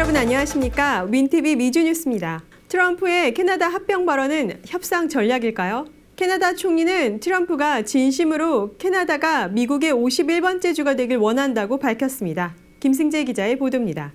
여러분 안녕하십니까? 윈TV 미주뉴스입니다. 트럼프의 캐나다 합병 발언은 협상 전략일까요? 캐나다 총리는 트럼프가 진심으로 캐나다가 미국의 51번째 주가 되길 원한다고 밝혔습니다. 김승재 기자의 보도입니다.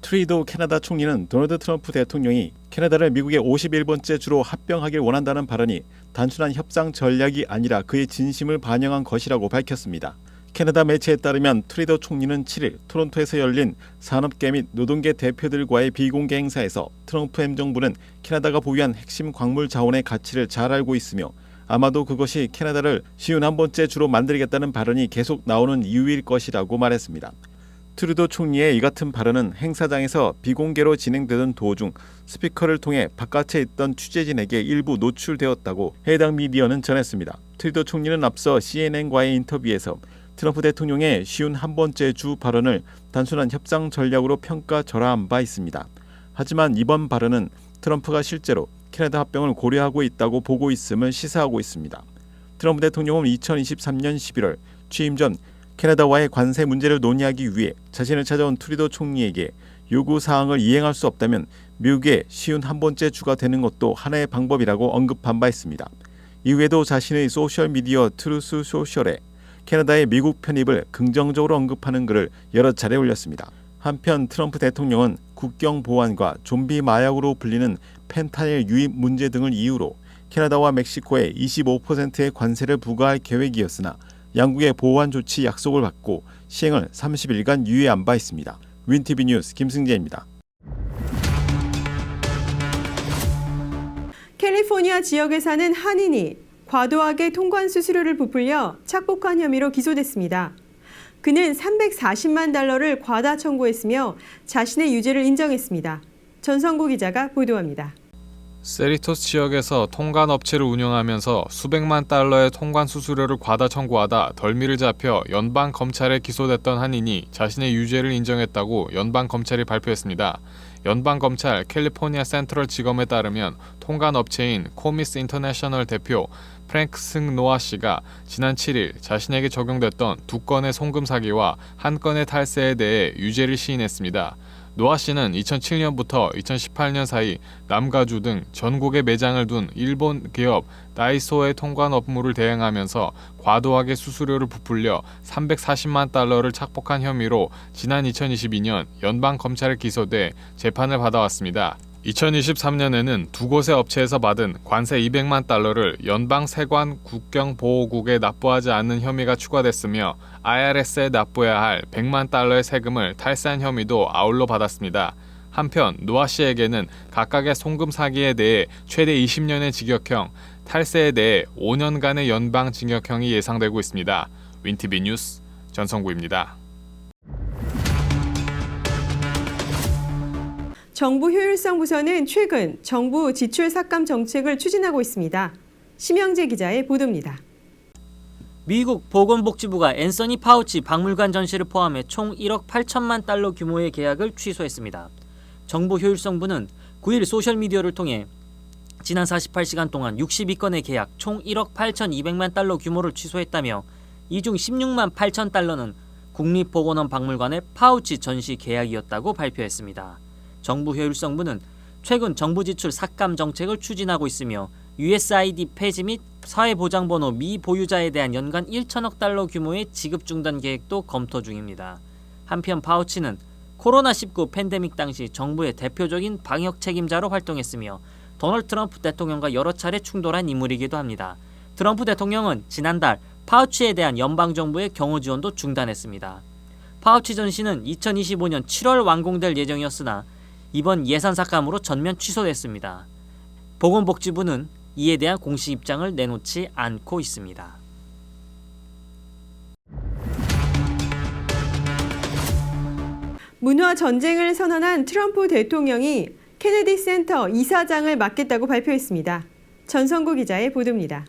트리도 캐나다 총리는 도널드 트럼프 대통령이 캐나다를 미국의 51번째 주로 합병하길 원한다는 발언이 단순한 협상 전략이 아니라 그의 진심을 반영한 것이라고 밝혔습니다. 캐나다 매체에 따르면 트리도 총리는 7일 토론토에서 열린 산업계 및 노동계 대표들과의 비공개 행사에서 트럼프 행정부는 캐나다가 보유한 핵심 광물 자원의 가치를 잘 알고 있으며 아마도 그것이 캐나다를 51번째 주로 만들겠다는 발언이 계속 나오는 이유일 것이라고 말했습니다. 트루도 총리의 이 같은 발언은 행사장에서 비공개로 진행되던 도중 스피커를 통해 바깥에 있던 취재진에게 일부 노출되었다고 해당 미디어는 전했습니다. 트루도 총리는 앞서 CNN과의 인터뷰에서 트럼프 대통령의 51번째 주 발언을 단순한 협상 전략으로 평가절하한 바 있습니다. 하지만 이번 발언은 트럼프가 실제로 캐나다 합병을 고려하고 있다고 보고 있음을 시사하고 있습니다. 트럼프 대통령은 2023년 11월 취임 전 캐나다와의 관세 문제를 논의하기 위해 자신을 찾아온 트루도 총리에게 요구 사항을 이행할 수 없다면 미국의 51번째 주가 되는 것도 하나의 방법이라고 언급한 바 있습니다. 이후에도 자신의 소셜미디어 트루스 소셜에 캐나다의 미국 편입을 긍정적으로 언급하는 글을 여러 차례 올렸습니다. 한편 트럼프 대통령은 국경 보안과 좀비 마약으로 불리는 펜타닐 유입 문제 등을 이유로 캐나다와 멕시코에 25%의 관세를 부과할 계획이었으나 양국의 보완 조치 약속을 받고 시행을 30일간 유예한 바 있습니다. 윈TV 뉴스 김승재입니다. 캘리포니아 지역에 사는 한인이 과도하게 통관 수수료를 부풀려 착복한 혐의로 기소됐습니다. 그는 340만 달러를 과다 청구했으며 자신의 유죄를 인정했습니다. 전성구 기자가 보도합니다. 세리토스 지역에서 통관 업체를 운영하면서 수백만 달러의 통관 수수료를 과다 청구하다 덜미를 잡혀 연방 검찰에 기소됐던 한인이 자신의 유죄를 인정했다고 연방 검찰이 발표했습니다. 연방 검찰 캘리포니아 센트럴 지검에 따르면 통관 업체인 코미스 인터내셔널 대표 프랭크 승노아 씨가 지난 7일 자신에게 적용됐던 2건의 송금 사기와 1건의 탈세에 대해 유죄를 시인했습니다. 노아 씨는 2007년부터 2018년 사이 남가주 등 전국에 매장을 둔 일본 기업 다이소의 통관 업무를 대행하면서 과도하게 수수료를 부풀려 340만 달러를 착복한 혐의로 지난 2022년 연방 검찰에 기소돼 재판을 받아왔습니다. 2023년에는 두 곳의 업체에서 받은 관세 200만 달러를 연방 세관 국경보호국에 납부하지 않는 혐의가 추가됐으며 IRS에 납부해야 할 100만 달러의 세금을 탈세한 혐의도 아울러 받았습니다. 한편 노아 씨에게는 각각의 송금 사기에 대해 최대 20년의 징역형, 탈세에 대해 5년간의 연방 징역형이 예상되고 있습니다. 윈TV 뉴스 전성구입니다. 정부 효율성 부서는 최근 정부 지출 삭감 정책을 추진하고 있습니다. 심영재 기자의 보도입니다. 미국 보건복지부가 앤서니 파우치 박물관 전시를 포함해 총 1억 8천만 달러 규모의 계약을 취소했습니다. 정부 효율성부는 9일 소셜미디어를 통해 지난 48시간 동안 62건의 계약 총 1억 8,200만 달러 규모를 취소했다며 이 중 16만 8천 달러는 국립보건원 박물관의 파우치 전시 계약이었다고 발표했습니다. 정부 효율성부는 최근 정부 지출 삭감 정책을 추진하고 있으며 USAID 폐지 및 사회보장번호 미보유자에 대한 연간 1천억 달러 규모의 지급 중단 계획도 검토 중입니다. 한편 파우치는 코로나19 팬데믹 당시 정부의 대표적인 방역 책임자로 활동했으며 도널드 트럼프 대통령과 여러 차례 충돌한 인물이기도 합니다. 트럼프 대통령은 지난달 파우치에 대한 연방정부의 경호 지원도 중단했습니다. 파우치 전시는 2025년 7월 완공될 예정이었으나 이번 예산 삭감으로 전면 취소됐습니다. 보건복지부는 이에 대한 공식 입장을 내놓지 않고 있습니다. 문화 전쟁을 선언한 트럼프 대통령이 케네디 센터 이사장을 맡겠다고 발표했습니다. 전성구 기자의 보도입니다.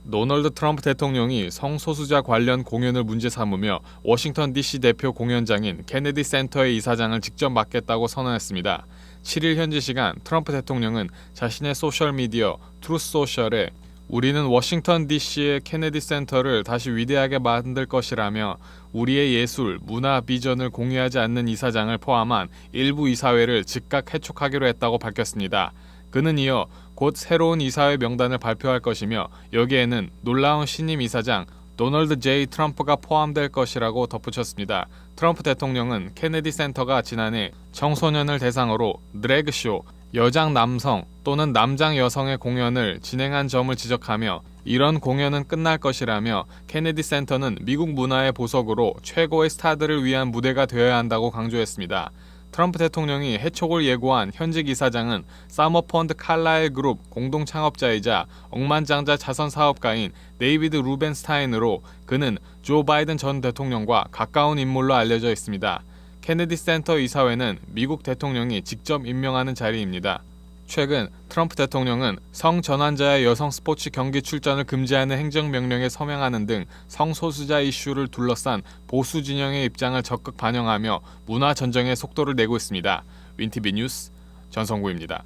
도널드 트럼프 대통령이 성소수자 관련 공연을 문제 삼으며 워싱턴 DC 대표 공연장인 케네디 센터의 이사장을 직접 맡겠다고 선언했습니다. 7일 현지 시간 트럼프 대통령은 자신의 소셜미디어 트루스 소셜에 우리는 워싱턴 DC의 케네디 센터를 다시 위대하게 만들 것이라며 우리의 예술, 문화 비전을 공유하지 않는 이사장을 포함한 일부 이사회를 즉각 해촉하기로 했다고 밝혔습니다. 그는 이어 곧 새로운 이사회 명단을 발표할 것이며 여기에는 놀라운 신임 이사장 도널드 J. 트럼프가 포함될 것이라고 덧붙였습니다. 트럼프 대통령은 케네디 센터가 지난해 청소년을 대상으로 드래그쇼, 여장 남성 또는 남장 여성의 공연을 진행한 점을 지적하며 이런 공연은 끝날 것이라며 케네디 센터는 미국 문화의 보석으로 최고의 스타들을 위한 무대가 되어야 한다고 강조했습니다. 트럼프 대통령이 해촉을 예고한 현직 이사장은 사머펀드 칼라일 그룹 공동 창업자이자 억만장자 자선 사업가인 데이비드 루벤스타인으로 그는 조 바이든 전 대통령과 가까운 인물로 알려져 있습니다. 케네디 센터 이사회는 미국 대통령이 직접 임명하는 자리입니다. 최근 트럼프 대통령은 성전환자의 여성 스포츠 경기 출전을 금지하는 행정명령에 서명하는 등 성소수자 이슈를 둘러싼 보수 진영의 입장을 적극 반영하며 문화 전쟁의 속도를 내고 있습니다. 윈티비 뉴스 전성구입니다.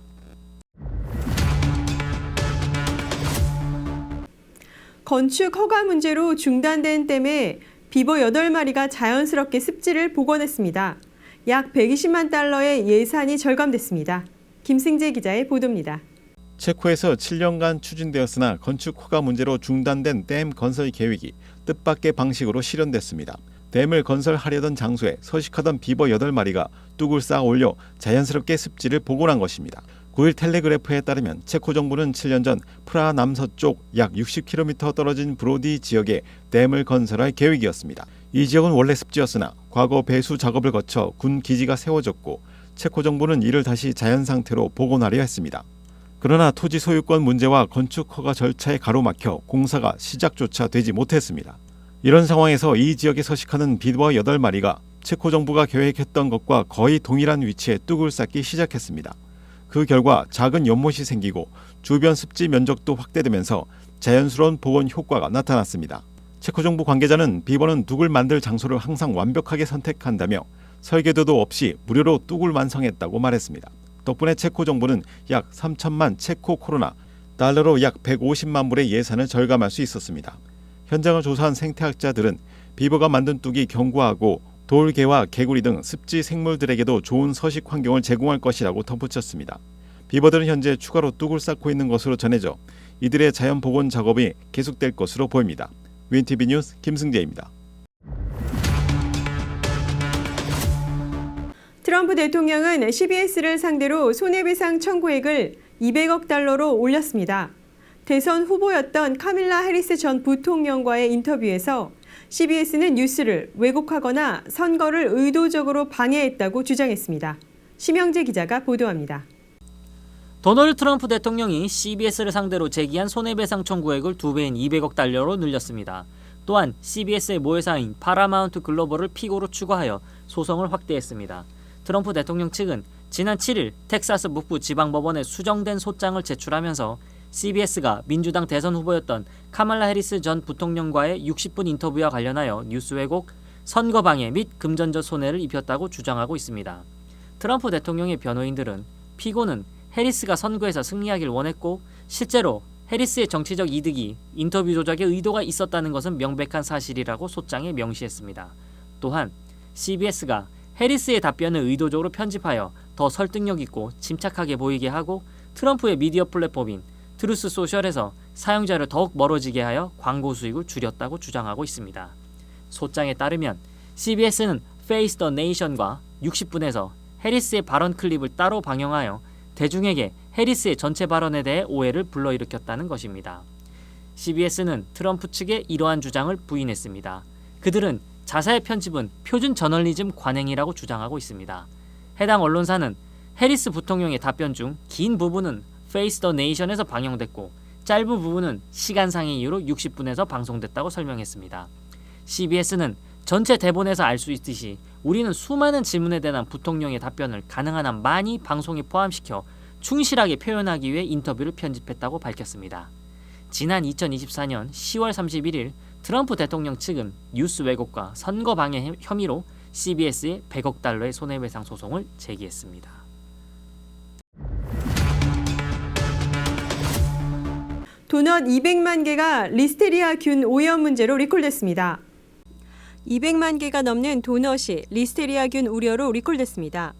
건축 허가 문제로 중단된 댐에 비버 8마리가 자연스럽게 습지를 복원했습니다. 약 120만 달러의 예산이 절감됐습니다. 김승재 기자의 보도입니다. 체코에서 7년간 추진되었으나 건축 허가 문제로 중단된 댐 건설 계획이 뜻밖의 방식으로 실현됐습니다. 댐을 건설하려던 장소에 서식하던 비버 8마리가 뚝을 쌓아 올려 자연스럽게 습지를 복원한 것입니다. 9일 텔레그래프에 따르면 체코 정부는 7년 전 프라하 남서쪽 약 60km 떨어진 브로디 지역에 댐을 건설할 계획이었습니다. 이 지역은 원래 습지였으나 과거 배수 작업을 거쳐 군 기지가 세워졌고 체코 정부는 이를 다시 자연 상태로 복원하려 했습니다. 그러나 토지 소유권 문제와 건축 허가 절차에 가로막혀 공사가 시작조차 되지 못했습니다. 이런 상황에서 이 지역에 서식하는 비버 8마리가 체코 정부가 계획했던 것과 거의 동일한 위치에 뚝을 쌓기 시작했습니다. 그 결과 작은 연못이 생기고 주변 습지 면적도 확대되면서 자연스러운 복원 효과가 나타났습니다. 체코 정부 관계자는 비버는 뚝을 만들 장소를 항상 완벽하게 선택한다며 설계도도 없이 무료로 뚝을 완성했다고 말했습니다. 덕분에 체코 정부는 약 3천만 체코 코로나, 달러로 약 150만 불의 예산을 절감할 수 있었습니다. 현장을 조사한 생태학자들은 비버가 만든 뚝이 견고하고 돌개와 개구리 등 습지 생물들에게도 좋은 서식 환경을 제공할 것이라고 덧붙였습니다. 비버들은 현재 추가로 뚝을 쌓고 있는 것으로 전해져 이들의 자연 복원 작업이 계속될 것으로 보입니다. 윈티비 뉴스 김승재입니다. 트럼프 대통령은 CBS를 상대로 손해배상 청구액을 200억 달러로 올렸습니다. 대선 후보였던 카밀라 해리스 전 부통령과의 인터뷰에서 CBS는 뉴스를 왜곡하거나 선거를 의도적으로 방해했다고 주장했습니다. 심영재 기자가 보도합니다. 도널드 트럼프 대통령이 CBS를 상대로 제기한 손해배상 청구액을 2배인 200억 달러로 늘렸습니다. 또한 CBS의 모회사인 파라마운트 글로벌을 피고로 추가하여 소송을 확대했습니다. 트럼프 대통령 측은 지난 7일 텍사스 북부 지방법원에 수정된 소장을 제출하면서 CBS가 민주당 대선 후보였던 카말라 해리스 전 부통령과의 60분 인터뷰와 관련하여 뉴스 왜곡, 선거 방해 및 금전적 손해를 입혔다고 주장하고 있습니다. 트럼프 대통령의 변호인들은 피고는 해리스가 선거에서 승리하길 원했고 실제로 해리스의 정치적 이득이 인터뷰 조작에 의도가 있었다는 것은 명백한 사실이라고 소장에 명시했습니다. 또한 CBS가 해리스의 답변을 의도적으로 편집하여 더 설득력 있고 침착하게 보이게 하고 트럼프의 미디어 플랫폼인 트루스 소셜에서 사용자를 더욱 멀어지게 하여 광고 수익을 줄였다고 주장하고 있습니다. 소장에 따르면 CBS는 Face the Nation과 60분에서 해리스의 발언 클립을 따로 방영하여 대중에게 해리스의 전체 발언에 대해 오해를 불러일으켰다는 것입니다. CBS는 트럼프 측의 이러한 주장을 부인했습니다. 그들은 자사의 편집은 표준 저널리즘 관행이라고 주장하고 있습니다. 해당 언론사는 해리스 부통령의 답변 중 긴 부분은 Face the Nation에서 방영됐고 짧은 부분은 시간상의 이유로 60분에서 방송됐다고 설명했습니다. CBS는 전체 대본에서 알 수 있듯이 우리는 수많은 질문에 대한 부통령의 답변을 가능한 한 많이 방송에 포함시켜 충실하게 표현하기 위해 인터뷰를 편집했다고 밝혔습니다. 지난 2024년 10월 31일 트럼프 대통령 측은 뉴스 왜곡과 선거 방해 혐의로 CBS에 100억 달러의 손해배상 소송을 제기했습니다. 도넛 200만 개가 리스테리아균 오염 문제로 리콜됐습니다. 200만 개가 넘는 도넛이 리스테리아균 우려로 리콜됐습니다.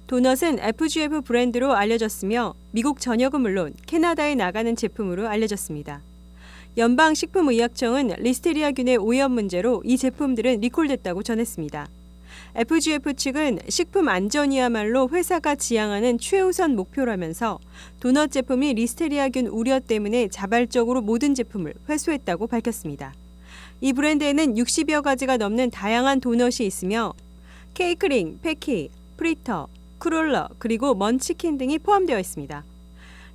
도넛은 FGF 브랜드로 알려졌으며 미국 전역은 물론 캐나다에 나가는 제품으로 알려졌습니다. 연방식품의약청은 리스테리아균의 오염 문제로 이 제품들은 리콜됐다고 전했습니다. FGF 측은 식품 안전이야말로 회사가 지향하는 최우선 목표라면서 도넛 제품이 리스테리아균 우려 때문에 자발적으로 모든 제품을 회수했다고 밝혔습니다. 이 브랜드에는 60여 가지가 넘는 다양한 도넛이 있으며 케이크링, 패키, 프리터, 크롤러, 그리고 먼치킨 등이 포함되어 있습니다.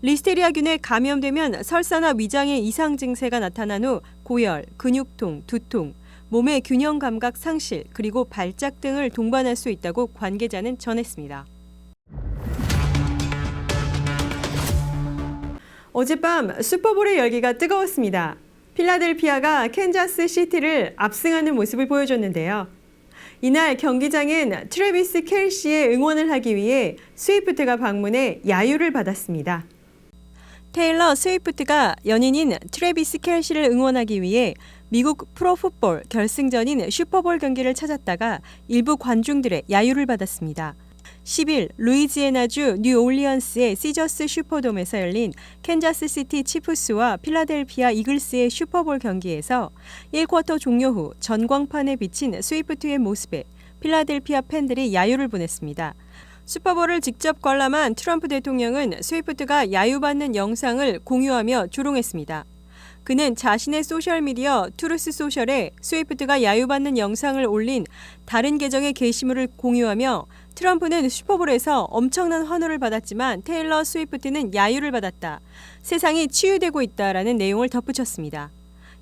리스테리아균에 감염되면 설사나 위장의 이상 증세가 나타난 후 고열, 근육통, 두통, 몸의 균형 감각 상실, 그리고 발작 등을 동반할 수 있다고 관계자는 전했습니다. 어젯밤 슈퍼볼의 열기가 뜨거웠습니다. 필라델피아가 캔자스 시티를 압승하는 모습을 보여줬는데요. 이날 경기장엔 트래비스 켈시의 응원을 하기 위해 스위프트가 방문해 야유를 받았습니다. 테일러 스위프트가 연인인 트래비스 켈시를 응원하기 위해 미국 프로풋볼 결승전인 슈퍼볼 경기를 찾았다가 일부 관중들의 야유를 받았습니다. 10일 루이지애나주 뉴올리언스의 시저스 슈퍼돔에서 열린 캔자스시티 치프스와 필라델피아 이글스의 슈퍼볼 경기에서 1쿼터 종료 후 전광판에 비친 스위프트의 모습에 필라델피아 팬들이 야유를 보냈습니다. 슈퍼볼을 직접 관람한 트럼프 대통령은 스위프트가 야유받는 영상을 공유하며 조롱했습니다. 그는 자신의 소셜미디어 트루스 소셜에 스위프트가 야유받는 영상을 올린 다른 계정의 게시물을 공유하며 트럼프는 슈퍼볼에서 엄청난 환호를 받았지만 테일러 스위프트는 야유를 받았다. 세상이 치유되고 있다라는 내용을 덧붙였습니다.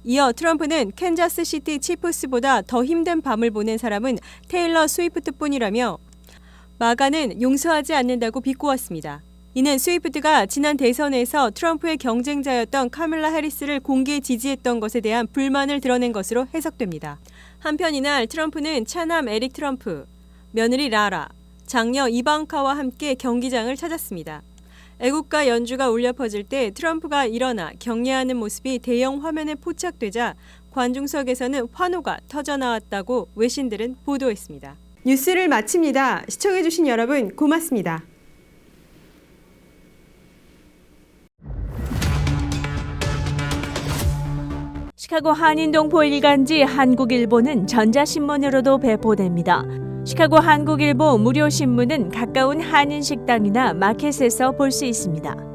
이어 트럼프는 캔자스시티 치프스보다 더 힘든 밤을 보낸 사람은 테일러 스위프트뿐이라며 마가는 용서하지 않는다고 비꼬았습니다. 이는 스위프트가 지난 대선에서 트럼프의 경쟁자였던 카밀라 해리스를 공개 지지했던 것에 대한 불만을 드러낸 것으로 해석됩니다. 한편 이날 트럼프는 차남 에릭 트럼프, 며느리 라라, 장녀 이방카와 함께 경기장을 찾았습니다. 애국가 연주가 울려 퍼질 때 트럼프가 일어나 격려하는 모습이 대형 화면에 포착되자 관중석에서는 환호가 터져나왔다고 외신들은 보도했습니다. 뉴스를 마칩니다. 시청해주신 여러분 고맙습니다. 시카고 한인동포 일간지 한국일보는 전자신문으로도 배포됩니다. 시카고 한국일보 무료 신문은 가까운 한인식당이나 마켓에서 볼 수 있습니다.